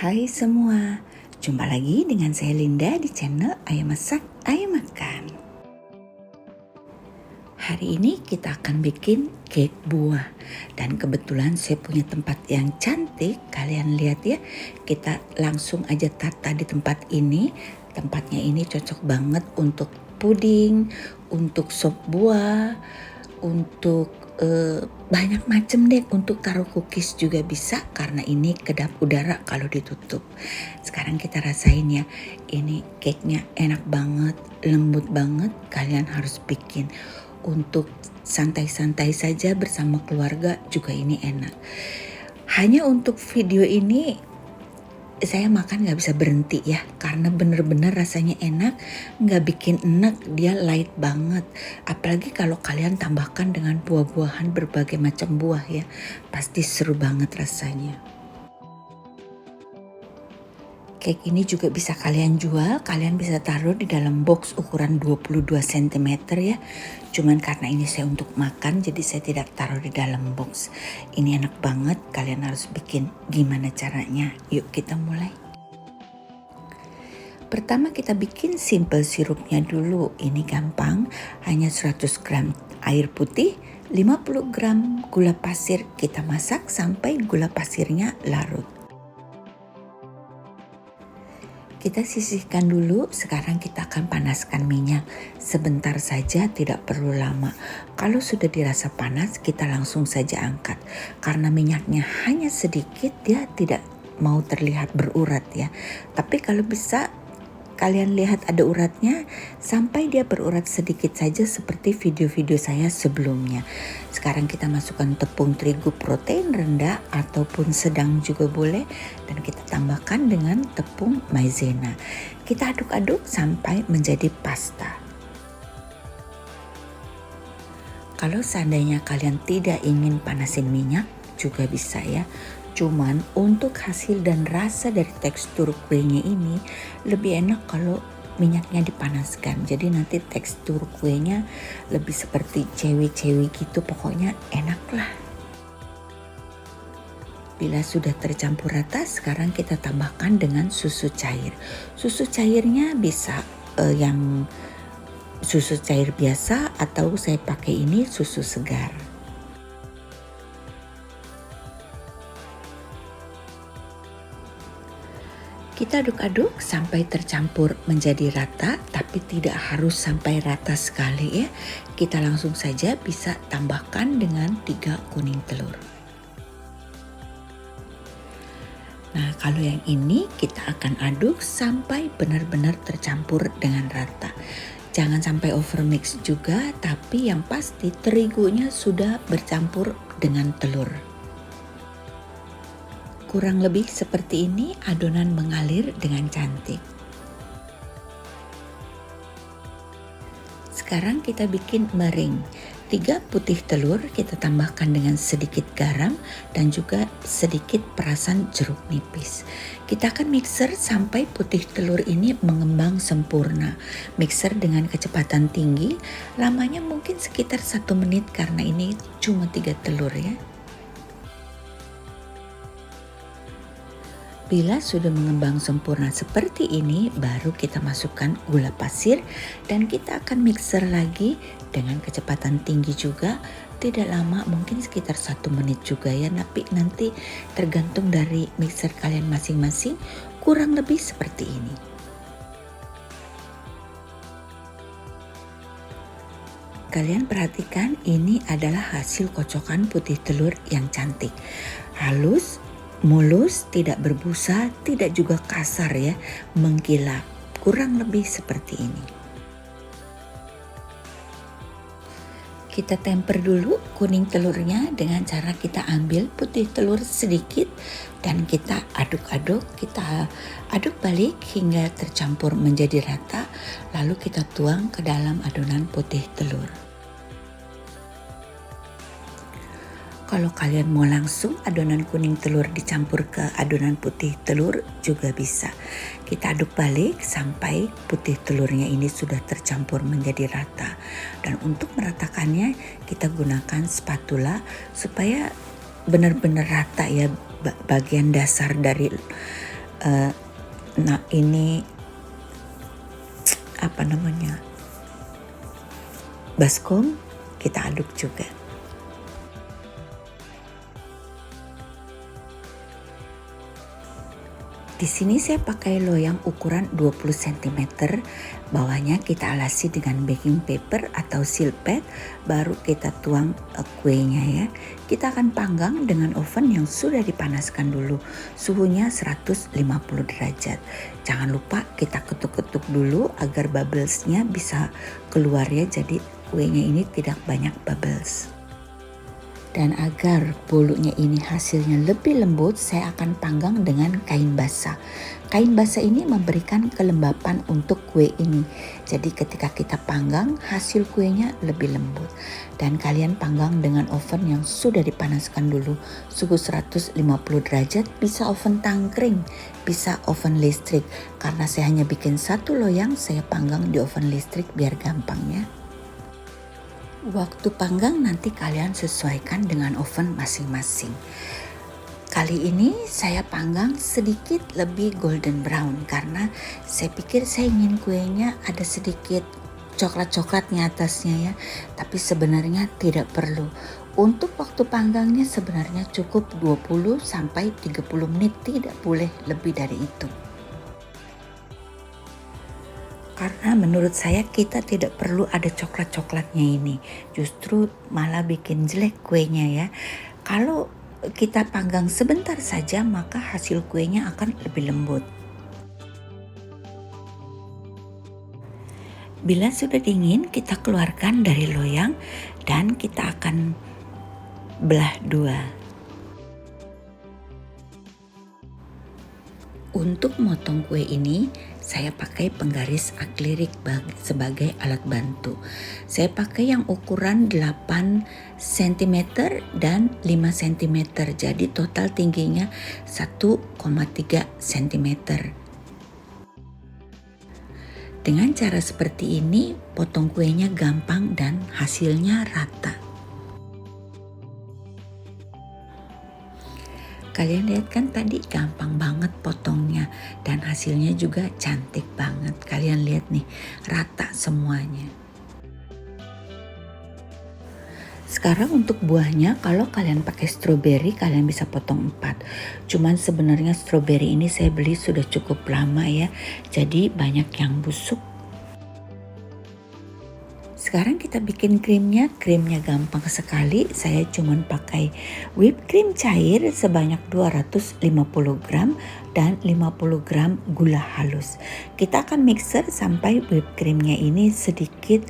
Hai semua, jumpa lagi dengan saya Linda di channel Ayo Masak, Ayo Makan. Hari ini kita akan bikin cake buah. Dan kebetulan saya punya tempat yang cantik, kalian lihat ya. Kita langsung aja tata di tempat ini. Tempatnya ini cocok banget untuk puding, untuk sop buah, untuk banyak macam deh, untuk taruh cookies juga bisa karena ini kedap udara kalau ditutup. Sekarang kita rasain ya, ini cake-nya enak banget, lembut banget, kalian harus bikin. Untuk santai-santai saja bersama keluarga juga ini enak. Hanya untuk video ini saya makan gak bisa berhenti ya, karena bener-bener rasanya enak, gak bikin enak, dia light banget. Apalagi kalau kalian tambahkan dengan buah-buahan, berbagai macam buah ya, pasti seru banget rasanya. Cake ini juga bisa kalian jual, kalian bisa taruh di dalam box ukuran 22 cm ya. Cuman karena ini saya untuk makan, jadi saya tidak taruh di dalam box. Ini enak banget, kalian harus bikin. Gimana caranya? Yuk kita mulai. Pertama kita bikin simple sirupnya dulu. Ini gampang, hanya 100 gram air putih, 50 gram gula pasir. Kita masak sampai gula pasirnya larut. Kita sisihkan dulu, sekarang kita akan panaskan minyak. Sebentar saja, tidak perlu lama. Kalau sudah dirasa panas, kita langsung saja angkat. Karena minyaknya hanya sedikit, dia tidak mau terlihat berurat ya. Tapi kalau bisa, kalian lihat ada uratnya, sampai dia berurat sedikit saja seperti video-video saya sebelumnya. Sekarang kita masukkan tepung terigu protein rendah ataupun sedang juga boleh. Dan kita tambahkan dengan tepung maizena. Kita aduk-aduk sampai menjadi pasta. Kalau seandainya kalian tidak ingin panasin minyak, juga bisa ya. Cuman untuk hasil dan rasa dari tekstur kuenya ini lebih enak kalau minyaknya dipanaskan. Jadi nanti tekstur kuenya lebih seperti cewi-cewi gitu, pokoknya enak lah. Bila sudah tercampur rata, sekarang kita tambahkan dengan susu cair. Susu cairnya bisa yang susu cair biasa atau saya pakai ini susu segar. Kita aduk-aduk sampai tercampur menjadi rata, tapi tidak harus sampai rata sekali ya. Kita langsung saja bisa tambahkan dengan 3 kuning telur. Nah, kalau yang ini kita akan aduk sampai benar-benar tercampur dengan rata. Jangan sampai overmix juga, tapi yang pasti terigunya sudah bercampur dengan telur. Kurang lebih seperti ini adonan mengalir dengan cantik. Sekarang kita bikin meringue. 3 putih telur kita tambahkan dengan sedikit garam dan juga sedikit perasan jeruk nipis. Kita akan mixer sampai putih telur ini mengembang sempurna. Mixer dengan kecepatan tinggi, lamanya mungkin sekitar 1 menit karena ini cuma 3 telur ya. Bila sudah mengembang sempurna seperti ini, baru kita masukkan gula pasir dan kita akan mixer lagi dengan kecepatan tinggi juga. Tidak lama, mungkin sekitar 1 menit juga ya, tapi nanti tergantung dari mixer kalian masing-masing, kurang lebih seperti ini. Kalian perhatikan, ini adalah hasil kocokan putih telur yang cantik. Halus, mulus, tidak berbusa, tidak juga kasar ya, mengkilap. Kurang lebih seperti ini. Kita temper dulu kuning telurnya dengan cara kita ambil putih telur sedikit dan kita aduk-aduk, kita aduk balik hingga tercampur menjadi rata, lalu kita tuang ke dalam adonan putih telur. Kalau kalian mau langsung adonan kuning telur dicampur ke adonan putih telur juga bisa. Kita aduk balik sampai putih telurnya ini sudah tercampur menjadi rata. Dan untuk meratakannya kita gunakan spatula supaya benar-benar rata ya bagian dasar dari eh, nah ini apa namanya, baskom, kita aduk juga. Di sini saya pakai loyang ukuran 20 cm, bawahnya kita alasi dengan baking paper atau seal pad, baru kita tuang kuenya ya. Kita akan panggang dengan oven yang sudah dipanaskan dulu, suhunya 150 derajat. Jangan lupa kita ketuk-ketuk dulu agar bubblesnya bisa keluar ya, jadi kuenya ini tidak banyak bubbles. Dan agar bolunya ini hasilnya lebih lembut, saya akan panggang dengan kain basah. Kain basah ini memberikan kelembapan untuk kue ini. Jadi ketika kita panggang, hasil kuenya lebih lembut. Dan kalian panggang dengan oven yang sudah dipanaskan dulu, suhu 150 derajat, bisa oven tangkring, bisa oven listrik. Karena saya hanya bikin satu loyang, saya panggang di oven listrik biar gampang ya. Waktu panggang nanti kalian sesuaikan dengan oven masing-masing. Kali ini saya panggang sedikit lebih golden brown karena saya pikir saya ingin kuenya ada sedikit coklat-coklatnya atasnya ya. Tapi sebenarnya tidak perlu. Untuk waktu panggangnya sebenarnya cukup 20 sampai 30 menit, tidak boleh lebih dari itu. Karena menurut saya kita tidak perlu ada coklat-coklatnya ini. Justru malah bikin jelek kuenya ya. Kalau kita panggang sebentar saja maka hasil kuenya akan lebih lembut. Bila sudah dingin kita keluarkan dari loyang dan kita akan belah dua. Untuk motong kue ini, saya pakai penggaris akrilik sebagai alat bantu. Saya pakai yang ukuran 8 cm dan 5 cm, jadi total tingginya 1,3 cm. Dengan cara seperti ini, potong kuenya gampang dan hasilnya rata. Kalian lihat kan tadi gampang banget potongnya dan hasilnya juga cantik banget. Kalian lihat nih, rata semuanya. Sekarang untuk buahnya, kalau kalian pakai stroberi kalian bisa potong 4. Cuman sebenarnya stroberi ini saya beli sudah cukup lama ya, jadi banyak yang busuk. Sekarang kita bikin krimnya gampang sekali. Saya cuman pakai whipped cream cair sebanyak 250 gram dan 50 gram gula halus. Kita akan mixer sampai whipped creamnya ini sedikit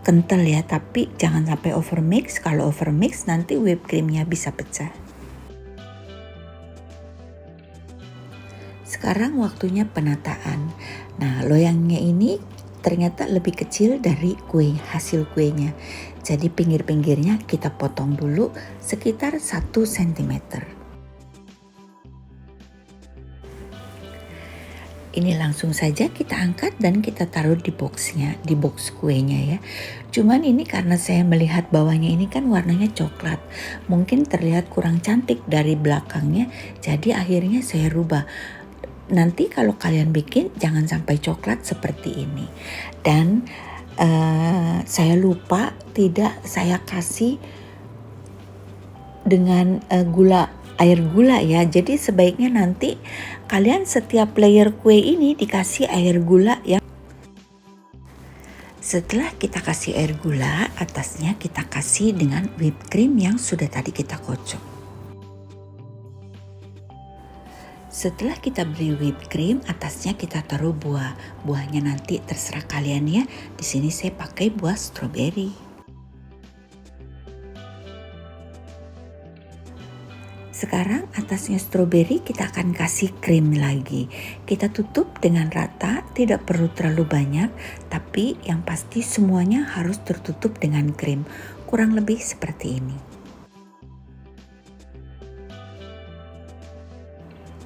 kental ya, tapi jangan sampai overmix. Kalau overmix nanti whipped creamnya bisa pecah. Sekarang waktunya penataan. Nah, loyangnya ini ternyata lebih kecil dari hasil kuenya. Jadi pinggir-pinggirnya kita potong dulu sekitar 1 cm. Ini langsung saja kita angkat dan kita taruh di boxnya, di box kuenya ya. Cuman ini karena saya melihat bawahnya ini kan warnanya coklat, mungkin terlihat kurang cantik dari belakangnya, jadi akhirnya saya rubah. Nanti kalau kalian bikin jangan sampai coklat seperti ini. Dan saya lupa tidak saya kasih dengan air gula ya. Jadi sebaiknya nanti kalian setiap layer kue ini dikasih air gula ya. Setelah kita kasih air gula, atasnya kita kasih dengan whipped cream yang sudah tadi kita kocok. Setelah kita beli whipped cream, atasnya kita taruh buah. Buahnya nanti terserah kalian ya. Di sini saya pakai buah stroberi. Sekarang atasnya stroberi kita akan kasih krim lagi. Kita tutup dengan rata, tidak perlu terlalu banyak, tapi yang pasti semuanya harus tertutup dengan krim. Kurang lebih seperti ini.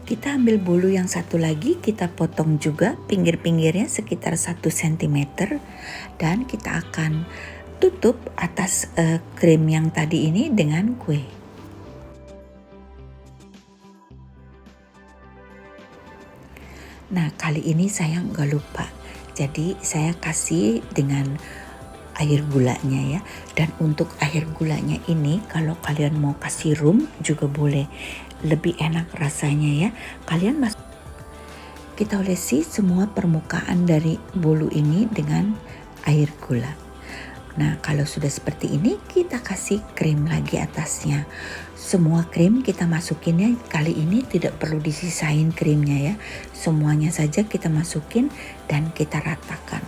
Kita ambil bolu yang satu lagi, kita potong juga pinggir-pinggirnya sekitar 1 cm dan kita akan tutup atas krim yang tadi ini dengan kue. Nah kali ini saya nggak lupa, jadi saya kasih dengan air gulanya ya. Dan untuk air gulanya ini kalau kalian mau kasih rum juga boleh, lebih enak rasanya ya. Kita olesi semua permukaan dari bolu ini dengan air gula. Nah kalau sudah seperti ini kita kasih krim lagi atasnya. Semua krim kita masukinnya, kali ini tidak perlu disisain krimnya ya. Semuanya saja kita masukin dan kita ratakan.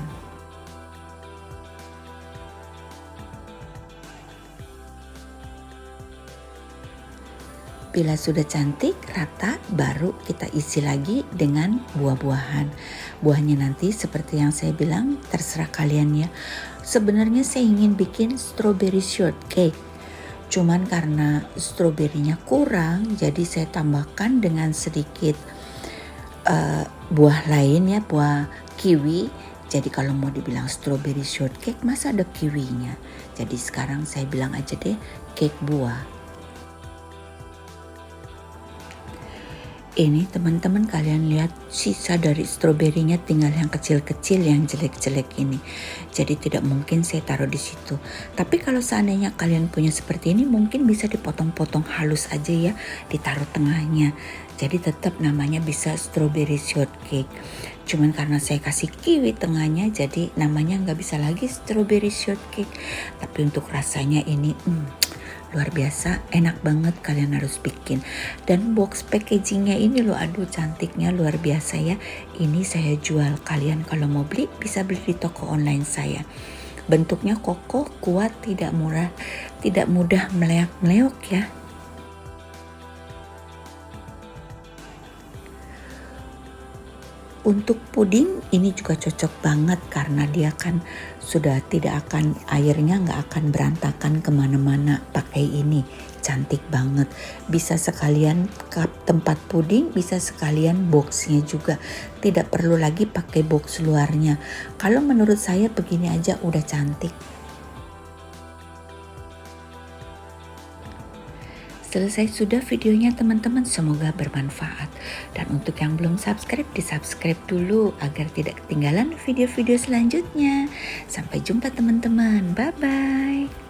Bila sudah cantik, rata, baru kita isi lagi dengan buah-buahan. Buahnya nanti seperti yang saya bilang, terserah kalian ya. Sebenarnya saya ingin bikin strawberry shortcake. Cuman karena stroberinya kurang, jadi saya tambahkan dengan sedikit buah lain ya, buah kiwi. Jadi kalau mau dibilang strawberry shortcake, masa ada kiwinya? Jadi sekarang saya bilang aja deh, cake buah. Ini teman-teman kalian lihat sisa dari stroberinya tinggal yang kecil-kecil yang jelek-jelek ini. Jadi tidak mungkin saya taruh di situ. Tapi kalau seandainya kalian punya seperti ini mungkin bisa dipotong-potong halus aja ya, ditaruh tengahnya. Jadi tetap namanya bisa strawberry shortcake. Cuman karena saya kasih kiwi tengahnya jadi namanya nggak bisa lagi strawberry shortcake. Tapi untuk rasanya ini luar biasa, enak banget, kalian harus bikin. Dan box packagingnya ini loh, aduh cantiknya luar biasa ya. Ini saya jual, kalian kalau mau beli bisa beli di toko online saya. Bentuknya kokoh, kuat, tidak mudah meleok-meleok ya. Untuk puding ini juga cocok banget karena dia kan sudah tidak akan, airnya nggak akan berantakan kemana-mana pakai ini. Cantik banget, bisa sekalian cup tempat puding, bisa sekalian boxnya juga, tidak perlu lagi pakai box luarnya. Kalau menurut saya begini aja udah cantik. Selesai sudah videonya teman-teman, semoga bermanfaat. Dan untuk yang belum subscribe, di-subscribe dulu agar tidak ketinggalan video-video selanjutnya. Sampai jumpa teman-teman, bye-bye.